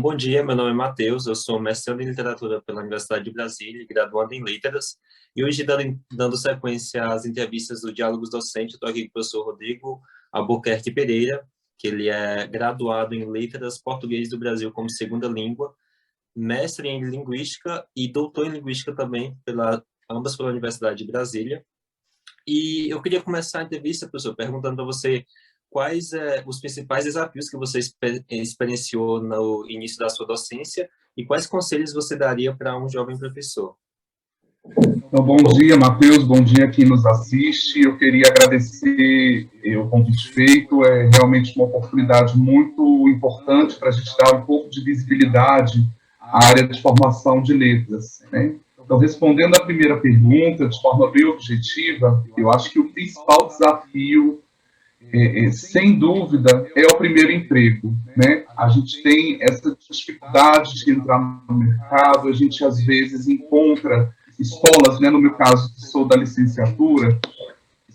Bom dia, meu nome é Matheus, eu sou mestre em literatura pela Universidade de Brasília, graduando em letras, e hoje dando sequência às entrevistas do Diálogos Docente, estou aqui com o professor Rodrigo Albuquerque Pereira, que ele é graduado em letras português do Brasil como segunda língua, mestre em linguística e doutor em linguística também, ambas pela Universidade de Brasília. E eu queria começar a entrevista, professor, perguntando para você quais os principais desafios que você experienciou no início da sua docência e quais conselhos você daria para um jovem professor. Então, bom dia, Matheus, bom dia quem nos assiste. Eu queria agradecer o convite feito, é realmente uma oportunidade muito importante para a gente dar um pouco de visibilidade à área de formação de letras, né? Então, respondendo à primeira pergunta, de forma bem objetiva, eu acho que o principal desafio, sem dúvida, é o primeiro emprego, né? A gente tem essa dificuldade de entrar no mercado, a gente às vezes encontra escolas, né, no meu caso, que sou da licenciatura,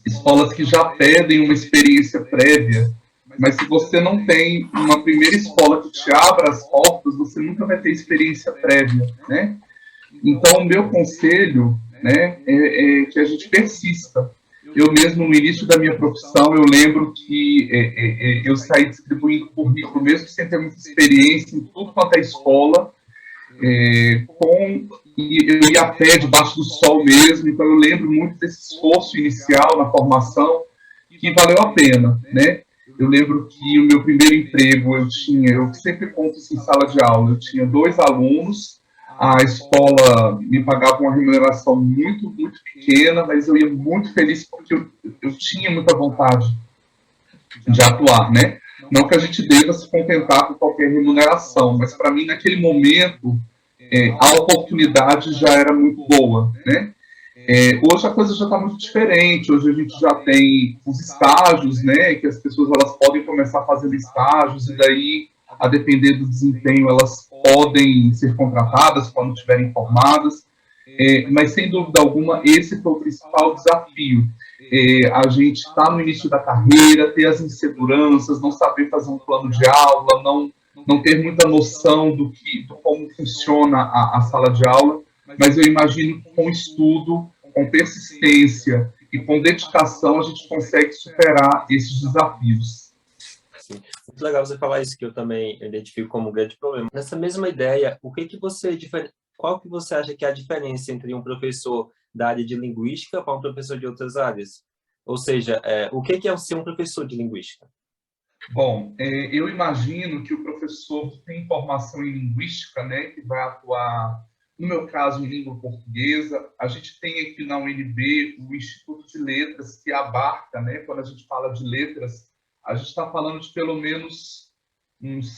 escolas que já pedem uma experiência prévia, mas se você não tem uma primeira escola que te abra as portas, você nunca vai ter experiência prévia, né? Então, o meu conselho, né, é que a gente persista. Eu mesmo, no início da minha profissão, eu lembro que eu saí distribuindo currículo, mesmo sem ter muita experiência em tudo quanto é escola, e eu ia a pé debaixo do sol mesmo, então eu lembro muito desse esforço inicial na formação, que valeu a pena, né? Eu lembro que o meu primeiro emprego eu sempre conto isso em sala de aula, eu tinha 2 alunos, a escola me pagava uma remuneração muito, muito pequena, mas eu ia muito feliz porque eu tinha muita vontade de atuar, né? Não que a gente deva se contentar com qualquer remuneração, mas para mim, naquele momento, a oportunidade já era muito boa, né? Hoje a coisa já está muito diferente, hoje a gente já tem os estágios, né? Que as pessoas elas podem começar fazendo estágios e daí, a depender do desempenho, elas podem ser contratadas quando estiverem formadas. Mas, sem dúvida alguma, esse foi o principal desafio. A gente está no início da carreira, ter as inseguranças, não saber fazer um plano de aula, não ter muita noção do como funciona a sala de aula, mas eu imagino que com estudo, com persistência e com dedicação, a gente consegue superar esses desafios. Sim. Muito legal você falar isso, que eu também identifico como um grande problema. Nessa mesma ideia, qual que você acha que é a diferença entre um professor da área de linguística para um professor de outras áreas? Ou seja, o que é ser um professor de linguística? Bom, eu imagino que o professor que tem formação em linguística, né, que vai atuar, no meu caso, em língua portuguesa, a gente tem aqui na UNB o Instituto de Letras, que abarca, né, quando a gente fala de letras, a gente está falando de pelo menos uns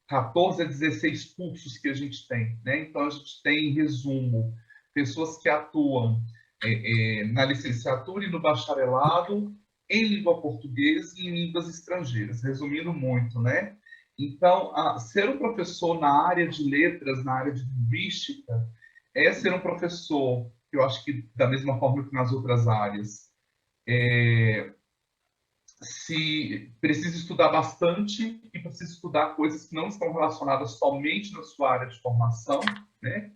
14 a 16 cursos que a gente tem, né? Então, a gente tem, em resumo, pessoas que atuam na licenciatura e no bacharelado, em língua portuguesa e em línguas estrangeiras, resumindo muito, né? Então, ser um professor na área de letras, na área de linguística, é ser um professor, que eu acho que da mesma forma que nas outras áreas, se precisa estudar bastante e precisa estudar coisas que não estão relacionadas somente na sua área de formação, né?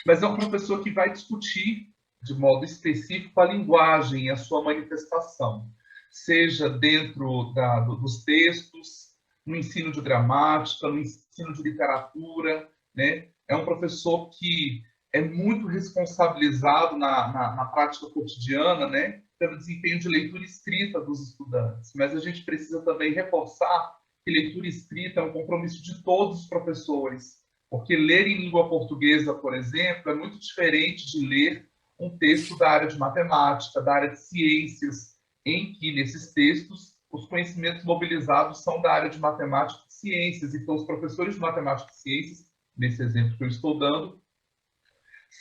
Mas é um professor que vai discutir de modo específico a linguagem e a sua manifestação, seja dentro dos textos, no ensino de gramática, no ensino de literatura, né? É um professor que é muito responsabilizado na prática cotidiana, né? Pelo desempenho de leitura escrita dos estudantes. Mas a gente precisa também reforçar que leitura escrita é um compromisso de todos os professores, porque ler em língua portuguesa, por exemplo, é muito diferente de ler um texto da área de matemática, da área de ciências, em que, nesses textos, os conhecimentos mobilizados são da área de matemática e ciências. Então, os professores de matemática e ciências, nesse exemplo que eu estou dando,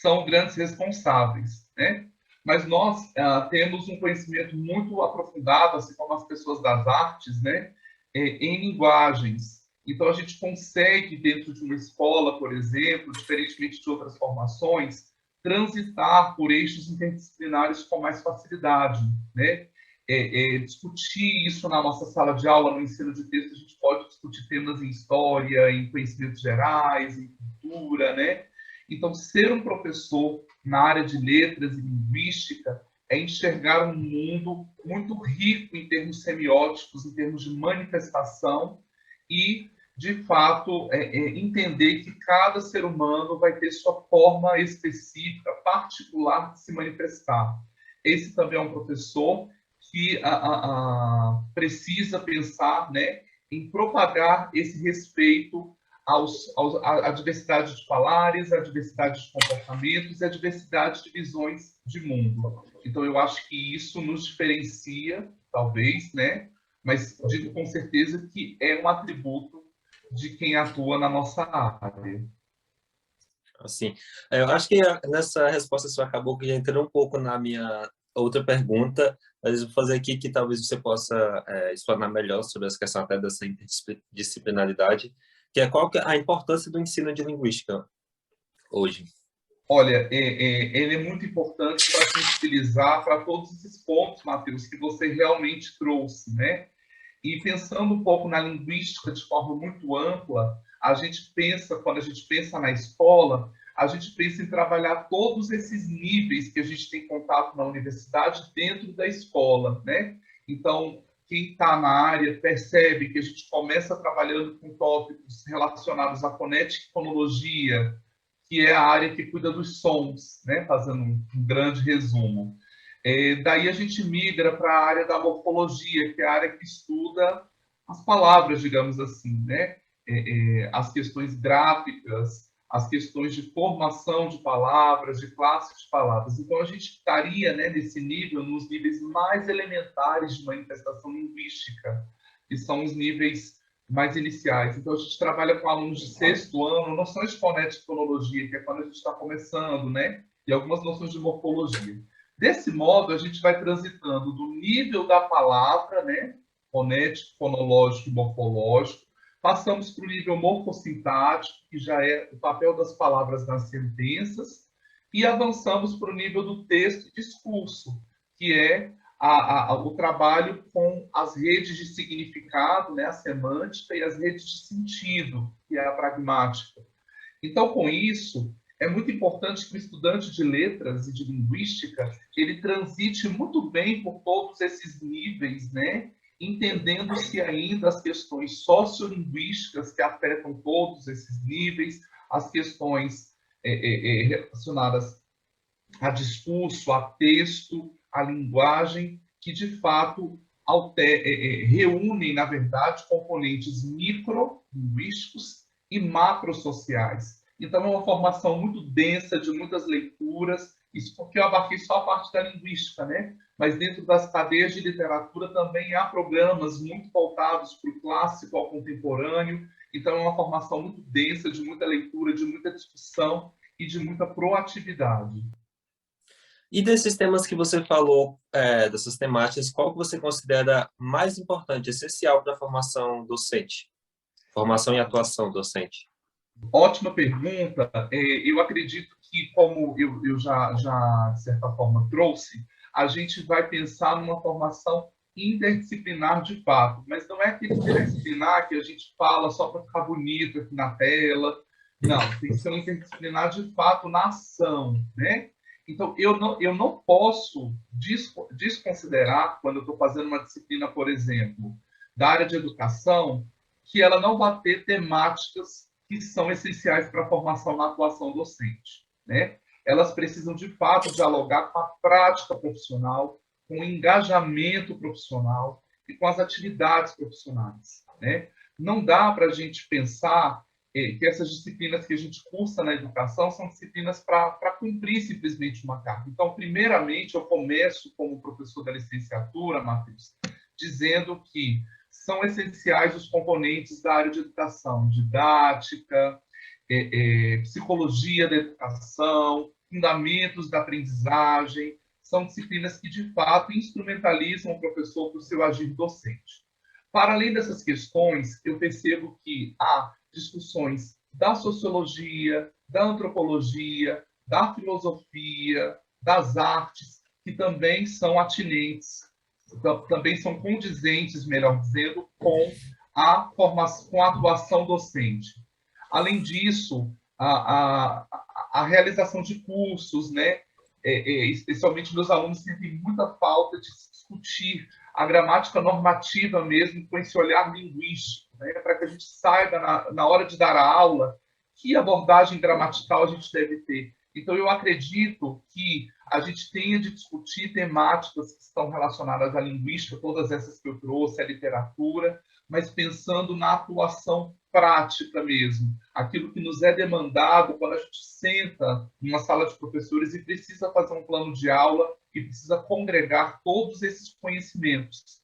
são grandes responsáveis, né? Mas nós temos um conhecimento muito aprofundado, assim como as pessoas das artes, né? Em linguagens. Então, a gente consegue, dentro de uma escola, por exemplo, diferentemente de outras formações, transitar por eixos interdisciplinares com mais facilidade, né? discutir isso na nossa sala de aula, no ensino de texto, a gente pode discutir temas em história, em conhecimentos gerais, em cultura, né? Então, ser um professor na área de letras e linguística é enxergar um mundo muito rico em termos semióticos, em termos de manifestação e, de fato, entender que cada ser humano vai ter sua forma específica, particular de se manifestar. Esse também é um professor que precisa pensar, né, em propagar esse respeito à diversidade de falares, à diversidade de comportamentos e à diversidade de visões de mundo. Então, eu acho que isso nos diferencia, talvez, né, mas digo com certeza que é um atributo de quem atua na nossa área. Assim, eu acho que nessa resposta sua acabou que já entrou um pouco na minha outra pergunta, mas eu vou fazer aqui que talvez você possa explanar melhor sobre essa questão até dessa interdisciplinaridade, que é qual que é a importância do ensino de linguística hoje? Olha, ele é muito importante para sensibilizar para todos esses pontos, Matheus, que você realmente trouxe, né? E pensando um pouco na linguística de forma muito ampla, a gente pensa, quando a gente pensa na escola, a gente pensa em trabalhar todos esses níveis que a gente tem contato na universidade dentro da escola, né? Então, quem está na área percebe que a gente começa trabalhando com tópicos relacionados à fonética e fonologia, que é a área que cuida dos sons, né? Fazendo um grande resumo. Daí a gente migra para a área da morfologia, que é a área que estuda as palavras, digamos assim, né? As questões gráficas, as questões de formação de palavras, de classe de palavras. Então, a gente estaria, né, nesse nível, nos níveis mais elementares de manifestação linguística, que são os níveis mais iniciais. Então, a gente trabalha com alunos de sexto ano, noções de fonética e fonologia, que é quando a gente está começando, né? E algumas noções de morfologia. Desse modo, a gente vai transitando do nível da palavra, né? Fonético, fonológico e morfológico, passamos para o nível morfossintático, que já é o papel das palavras nas sentenças, e avançamos para o nível do texto e discurso, que é o trabalho com as redes de significado, né, a semântica, e as redes de sentido, que é a pragmática. Então, com isso, é muito importante que o estudante de letras e de linguística ele transite muito bem por todos esses níveis, né, entendendo-se ainda as questões sociolinguísticas que afetam todos esses níveis, as questões relacionadas a discurso, a texto, a linguagem, que de fato reúnem, na verdade, componentes microlinguísticos e macrosociais. Então, é uma formação muito densa, de muitas leituras, isso porque eu abarquei só a parte da linguística, né? Mas dentro das cadeias de literatura também há programas muito voltados para o clássico ao contemporâneo, então é uma formação muito densa, de muita leitura, de muita discussão e de muita proatividade. E desses temas que você falou, dessas temáticas, qual que você considera mais importante, essencial para a formação docente? Formação e atuação docente. Ótima pergunta. Eu acredito que, como eu já, de certa forma, trouxe, a gente vai pensar numa formação interdisciplinar de fato, mas não é aquele interdisciplinar que a gente fala só para ficar bonito aqui na tela. Não, tem que ser um interdisciplinar de fato na ação, né? Então, eu não posso desconsiderar, quando eu estou fazendo uma disciplina, por exemplo, da área de educação, que ela não vai ter temáticas que são essenciais para a formação na atuação docente, né? Elas precisam, de fato, dialogar com a prática profissional, com o engajamento profissional e com as atividades profissionais, né? Não dá para a gente pensar que essas disciplinas que a gente cursa na educação são disciplinas para cumprir simplesmente uma carga. Então, primeiramente, eu começo como professor da licenciatura, Matheus, dizendo que são essenciais os componentes da área de educação, didática, psicologia da educação, fundamentos da aprendizagem, são disciplinas que, de fato, instrumentalizam o professor para o seu agir docente. Para além dessas questões, eu percebo que há discussões da sociologia, da antropologia, da filosofia, das artes, que também são atinentes também são condizentes, melhor dizendo, com a formação, com a atuação docente. Além disso, a realização de cursos, né? Especialmente meus alunos sentem muita falta de discutir a gramática normativa mesmo, com esse olhar linguístico, né? Para que a gente saiba, na hora de dar a aula, que abordagem gramatical a gente deve ter. Então, eu acredito que a gente tenha de discutir temáticas que estão relacionadas à linguística, todas essas que eu trouxe, à literatura, mas pensando na atuação prática mesmo, aquilo que nos é demandado quando a gente senta numa sala de professores e precisa fazer um plano de aula e precisa congregar todos esses conhecimentos.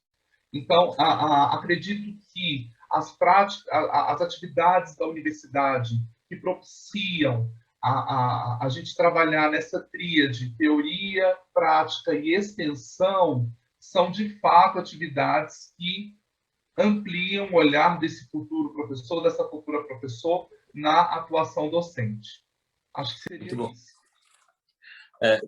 Então, acredito que as práticas, as atividades da universidade que propiciam a gente trabalhar nessa tríade, teoria, prática e extensão, são de fato atividades que ampliam o olhar desse futuro professor, dessa futura professor, na atuação docente. Acho que seria isso.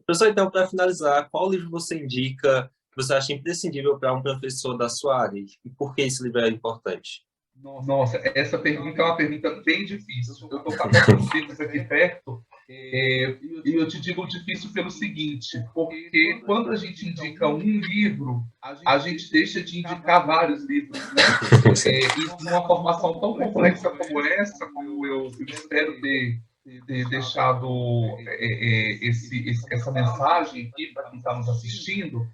Professor, então, para finalizar, qual livro você indica que você acha imprescindível para um professor da sua área? E por que esse livro é importante? Nossa, essa pergunta é uma pergunta bem difícil. Eu estou com os livros aqui perto e eu te digo difícil pelo seguinte, porque quando a gente indica um livro, a gente deixa de indicar vários livros, né? E numa formação tão complexa como essa, como eu espero ter deixado essa mensagem aqui para quem está nos assistindo,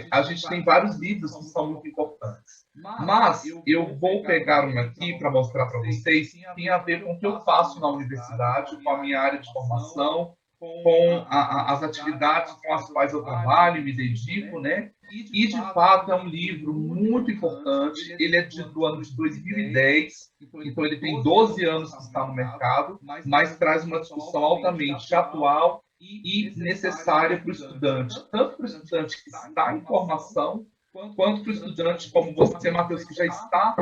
a gente tem vários livros que são muito importantes. Mas eu vou pegar um aqui para mostrar para vocês que tem a ver com o que eu faço na universidade, com a minha área de formação, com as atividades com as quais eu trabalho e me dedico, né? E, de fato, é um livro muito importante. Ele é do ano de 2010, então ele tem 12 anos que está no mercado, mas traz uma discussão altamente atual e necessária para o estudante, tanto para o estudante que está em formação, quanto para o estudante como você, Matheus, que já está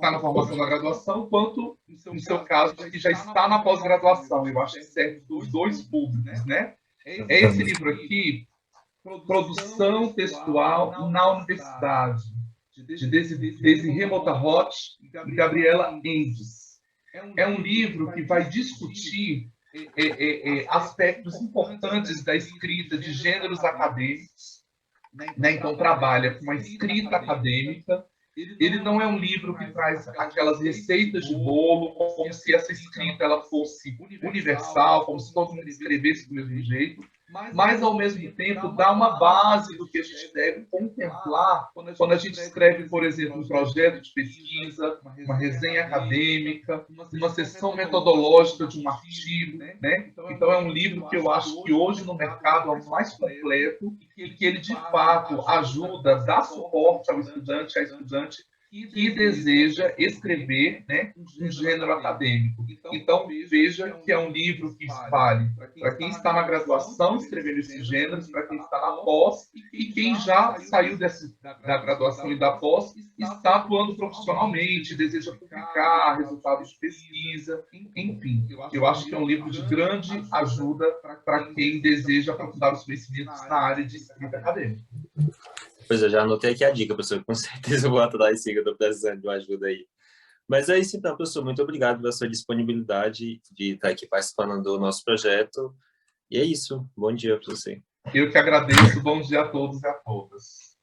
na formação da graduação, quanto, no seu caso, que já está na pós-graduação. Eu acho que serve dos dois públicos, né? É esse livro aqui, Produção Textual na Universidade, de Desirê Motarrot e Gabriela Endes. É um livro que vai discutir aspectos importantes da escrita de gêneros acadêmicos, né? Então, trabalha com a escrita acadêmica. Ele não é um livro que traz aquelas receitas de bolo, como se essa escrita ela fosse universal, como se todo mundo escrevesse do mesmo jeito, mas, ao mesmo tempo, dá uma base do que a gente deve contemplar quando a gente escreve, por exemplo, um projeto de pesquisa, uma resenha acadêmica, uma sessão metodológica de um artigo, né? Então, é um livro que eu acho que hoje no mercado é o mais completo e que ele, de fato, ajuda, dá suporte ao estudante, à estudante que deseja escrever, né, um gênero acadêmico. Então, veja que é um livro que vale para quem está na graduação escrevendo esses gêneros, para quem está na pós e quem já saiu da graduação e da pós está atuando profissionalmente, deseja publicar resultados de pesquisa, enfim. Eu acho que é um livro de grande ajuda para quem deseja aprofundar os conhecimentos na área de escrita acadêmica. Pois eu já anotei aqui a dica, professor. Com certeza eu vou atrás sim, que eu estou precisando de uma ajuda aí. Mas é isso então, professor. Muito obrigado pela sua disponibilidade de estar aqui participando do nosso projeto. E é isso. Bom dia para você. Eu que agradeço. Bom dia a todos e a todas.